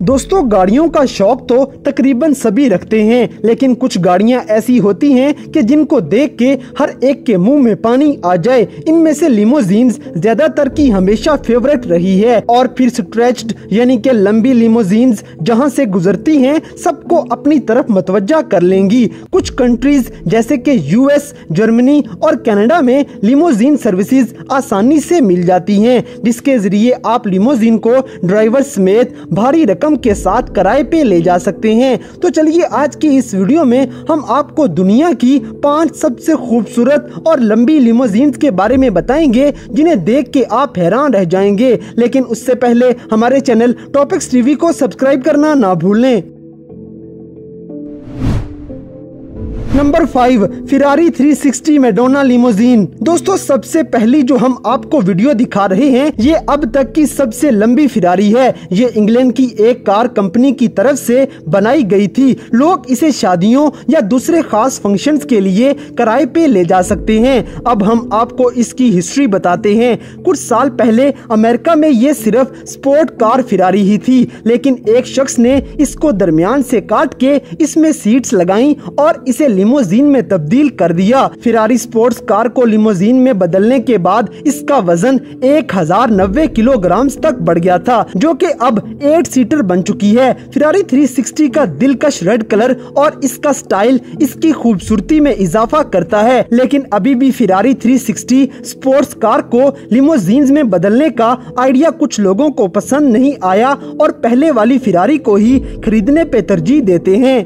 दोस्तों, गाड़ियों का शौक तो तकरीबन सभी रखते हैं, लेकिन कुछ गाड़ियां ऐसी होती हैं कि जिनको देख के हर एक के मुंह में पानी आ जाए। इनमें से लिमोजीन्स ज्यादातर की हमेशा फेवरेट रही है। और फिर स्ट्रेच्ड यानी कि लंबी लिमोजीन्स जहां से गुजरती हैं सबको अपनी तरफ मतवज्जा कर लेंगी। कुछ कंट्रीज जैसे कि यूएस, जर्मनी और कनाडा में लिमोजीन सर्विसेज आसानी से मिल जाती हैं, जिसके जरिए आप लिमोजीन को ड्राइवर समेत भारी रकम के साथ किराए पे ले जा सकते हैं। तो चलिए आज की इस वीडियो में हम आपको दुनिया की 5 सबसे खूबसूरत और लंबी लिमोजीन्स के बारे में बताएंगे, जिन्हें देख के आप हैरान रह जाएंगे। लेकिन उससे पहले हमारे चैनल टॉपिक्स टीवी को सब्सक्राइब करना ना भूलें। Number 5, Ferrari 360 Madonna limousine. दोस्तों, सबसे पहली जो हम आपको वीडियो दिखा रहे हैं ये अब तक की सबसे लंबी फेरारी है। ये इंग्लैंड की एक कार कंपनी की तरफ से बनाई गई थी। लोग इसे शादियों या दूसरे खास फंक्शंस के लिए किराए पे ले जा सकते हैं। अब हम आपको इसकी हिस्ट्री बताते हैं। कुछ साल पहले अमेरिका में ये सिर्फ स्पोर्ट कार फेरारी ही थी, लेकिन एक शख्स ने इसको दरमियान से काट के इसमें सीट्स लगाई और इसे लिमोजीन में तब्दील कर दिया। फेरारी स्पोर्ट्स कार को लिमोजीन में बदलने के बाद इसका वजन 1090 किलोग्राम तक बढ़ गया था, जो कि अब 8 सीटर बन चुकी है। फेरारी 360 का दिलकश रेड कलर और इसका स्टाइल इसकी खूबसूरती में इजाफा करता है, लेकिन अभी भी फेरारी 360 स्पोर्ट्स कार को लिमोजीन में बदलने का आइडिया कुछ लोगों को पसंद नहीं आया और पहले वाली फेरारी को ही खरीदने पे तरजीह देते हैं।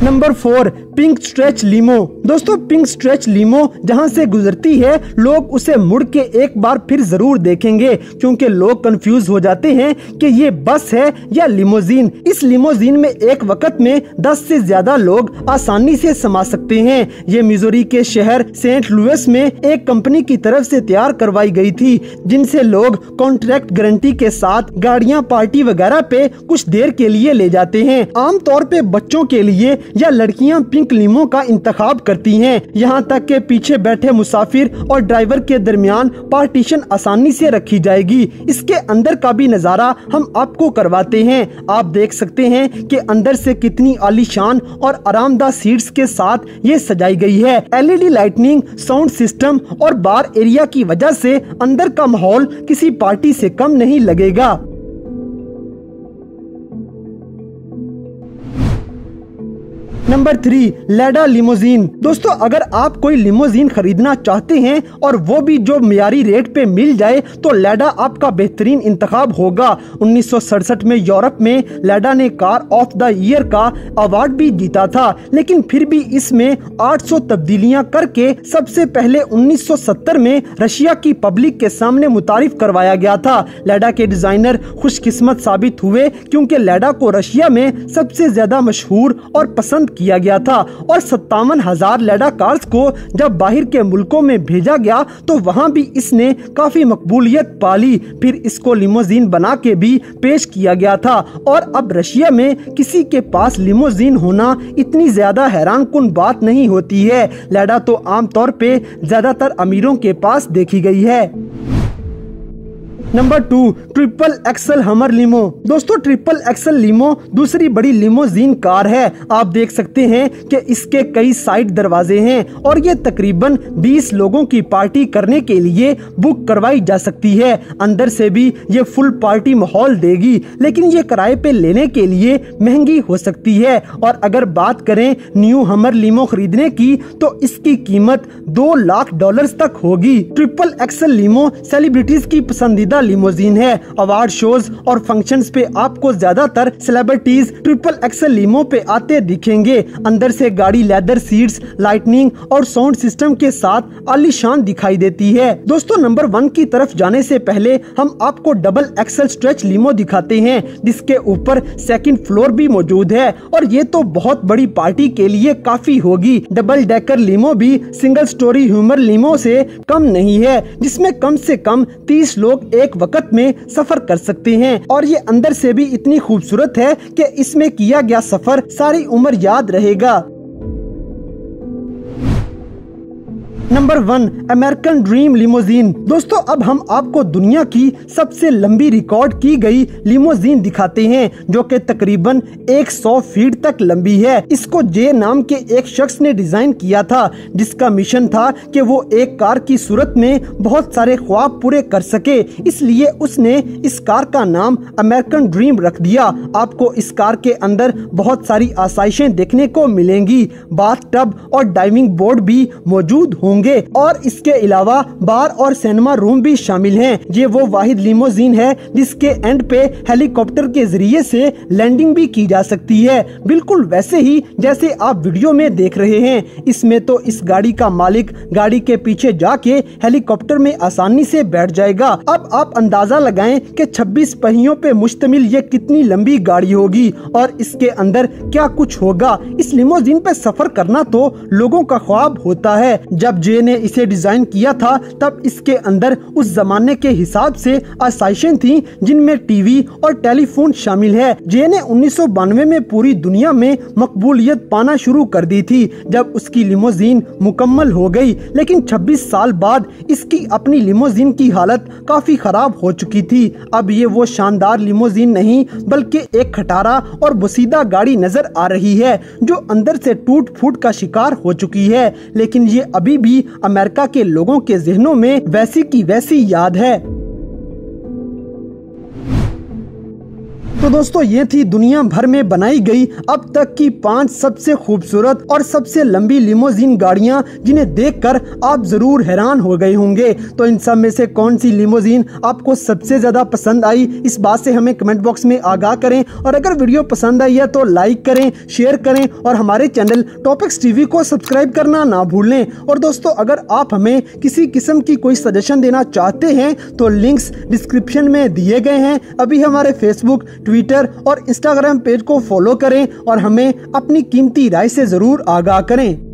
नंबर 4, पिंक स्ट्रेच लीमो। दोस्तों, पिंक स्ट्रेच लीमो जहां से गुजरती है लोग उसे मुड़ के एक बार फिर जरूर देखेंगे, क्योंकि लोग कंफ्यूज हो जाते हैं कि ये बस है या लिमोजीन। इस लिमोजीन में एक वक्त में 10 से ज्यादा लोग आसानी से समा सकते हैं। ये मिजोरी के शहर सेंट लुइस में एक कंपनी की तरफ से तैयार करवाई गई थी, जिनसे लोग कॉन्ट्रैक्ट गारंटी के साथ गाड़ियां पार्टी वगैरह पे कुछ देर के लिए ले जाते हैं। आमतौर पे बच्चों के लिए या लड़कियां पिंक लीमो का इंतखाब करती हैं। यहाँ तक के पीछे बैठे मुसाफिर और ड्राइवर के दरमियान पार्टीशन आसानी से रखी जाएगी। इसके अंदर का भी नजारा हम आपको करवाते हैं। आप देख सकते हैं कि अंदर से कितनी आलीशान और आरामदायक सीट्स के साथ ये सजाई गई है। LED लाइटनिंग, साउंड सिस्टम और बार एरिया की वजह से अंदर का माहौल किसी पार्टी से कम नहीं लगेगा। Number 3, Lada limousine. दोस्तों, अगर आप कोई लिमोजीन खरीदना चाहते हैं और वो भी जो मियारी रेट पे मिल जाए तो लैडा आपका बेहतरीन इंतखाब होगा। 1967 में यूरोप में लैडा ने कार ऑफ द ईयर का अवार्ड भी जीता था, लेकिन फिर भी इसमें 800 तब्दीलियां करके सबसे पहले 1970 में रशिया की पब्लिक के सामने मुतारिफ करवाया गया था। लैडा के डिजाइनर खुशकिस्मत साबित हुए, क्योंकि लैडा को रशिया में सबसे ज्यादा मशहूर और पसंद किया गया था और 57,000 लैडा कार्स को जब बाहर के मुल्कों में भेजा गया तो वहां भी इसने काफी मकबूलियत पाली। फिर इसको लिमोजीन बना के भी पेश किया गया था और अब रशिया में किसी के पास लिमोजीन होना इतनी ज्यादा हैरानकुन बात नहीं होती है। लैडा तो आमतौर पे ज्यादातर अमीरों के पास देखी गई है। नंबर 2, ट्रिपल एक्सल हमर लीमो। दोस्तों, ट्रिपल एक्सल लीमो दूसरी बड़ी लिमोजीन कार है। आप देख सकते हैं कि इसके कई साइड दरवाजे हैं और ये तकरीबन 20 लोगों की पार्टी करने के लिए बुक करवाई जा सकती है। अंदर से भी ये फुल पार्टी माहौल देगी, लेकिन ये किराए पे लेने के लिए महंगी हो सकती है। और अगर बात करें न्यू हमर लीमो खरीदने की तो इसकी कीमत $2 लाख तक होगी। ट्रिपल एक्सल लीमो सेलिब्रिटीज की पसंदीदा लिमोजीन है। अवार्ड शोज और फंक्शंस पे आपको ज्यादातर सेलिब्रिटीज ट्रिपल एक्सल लीमो पे आते दिखेंगे। अंदर से गाड़ी लेदर सीट्स, लाइटनिंग और साउंड सिस्टम के साथ आलीशान दिखाई देती है। दोस्तों, नंबर 1 की तरफ जाने से पहले हम आपको डबल एक्सल स्ट्रेच लीमो दिखाते हैं, जिसके ऊपर सेकंड फ्लोर भी मौजूद है और ये तो बहुत बड़ी पार्टी के लिए काफी होगी। डबल डेकर लीमो भी सिंगल स्टोरी ह्यूमर लीमो से कम नहीं है, जिसमें कम से कम 30 लोग एक वक्त में सफर कर सकते हैं और ये अंदर से भी इतनी खूबसूरत है कि इसमें किया गया सफर सारी उम्र याद रहेगा। Number 1, American dream limousine. दोस्तों अब हम आपको दुनिया की सबसे लंबी रिकॉर्ड की गई लिमोजीन दिखाते हैं, जो कि तकरीबन 100 फीट तक लंबी है। इसको जे नाम के एक शख्स ने डिजाइन किया था, जिसका मिशन था कि वो एक कार की सूरत में बहुत सारे ख्वाब पूरे कर सके। इसलिए उसने इस कार का नाम अमेरिकन ड्रीम रख दिया। आपको इस कार के अंदर बहुत सारी आसाइशें देखने को मिलेंगी, बाथटब और डाइविंग बोर्ड भी मौजूद होंगे और इसके अलावा बार और सिनेमा रूम भी शामिल हैं। ये वो वाहिद लिमोजीन है जिसके एंड पे हेलीकॉप्टर के जरिए से लैंडिंग भी की जा सकती है, बिल्कुल वैसे ही जैसे आप वीडियो में देख रहे हैं। इसमें तो इस गाड़ी का मालिक गाड़ी के पीछे जाके हेलीकॉप्टर में आसानी से बैठ जाएगा। अब आप अंदाजा लगाएं कि 26 पहियों पे मुश्तमिल ये कितनी लंबी गाड़ी होगी और इसके अंदर क्या कुछ होगा। इस लिमोजीन पे सफर करना तो लोगों का ख्वाब होता है। जब जे ने इसे डिजाइन किया था तब इसके अंदर उस जमाने के हिसाब से आसाइशें थी जिनमें टीवी और टेलीफोन शामिल है। जे ने 1992 में पूरी दुनिया में मकबूलियत पाना शुरू कर दी थी जब उसकी लिमोजीन मुकम्मल हो गई, लेकिन 26 साल बाद इसकी अपनी लिमोजीन की हालत काफी खराब हो चुकी थी। अब ये वो शानदार लिमोजीन नहीं बल्कि एक खटारा और बोसीदा गाड़ी नजर आ रही है जो अंदर से टूट फूट का शिकार हो चुकी है, लेकिन ये अभी भी अमेरिका के लोगों के जहनों में वैसी की वैसी याद है। तो दोस्तों ये थी दुनिया भर में बनाई गई अब तक की 5 सबसे खूबसूरत और सबसे लंबी लिमोजीन गाड़ियां जिन्हें देखकर आप जरूर हैरान हो गए होंगे। तो इन सब में से कौन सी लिमोजीन आपको सबसे ज्यादा पसंद आई, इस बात से हमें कमेंट बॉक्स में आगाह करें। और अगर वीडियो पसंद आई है तो लाइक करें, शेयर करें और हमारे चैनल टॉपिक्स टीवी को सब्सक्राइब करना ना भूलें। और दोस्तों अगर आप हमें किसी किस्म की कोई सजेशन देना चाहते हैं तो लिंक्स डिस्क्रिप्शन में दिए गए हैं। अभी हमारे फेसबुक, ट्विटर और इंस्टाग्राम पेज को फॉलो करें और हमें अपनी कीमती राय से जरूर आगाह करें।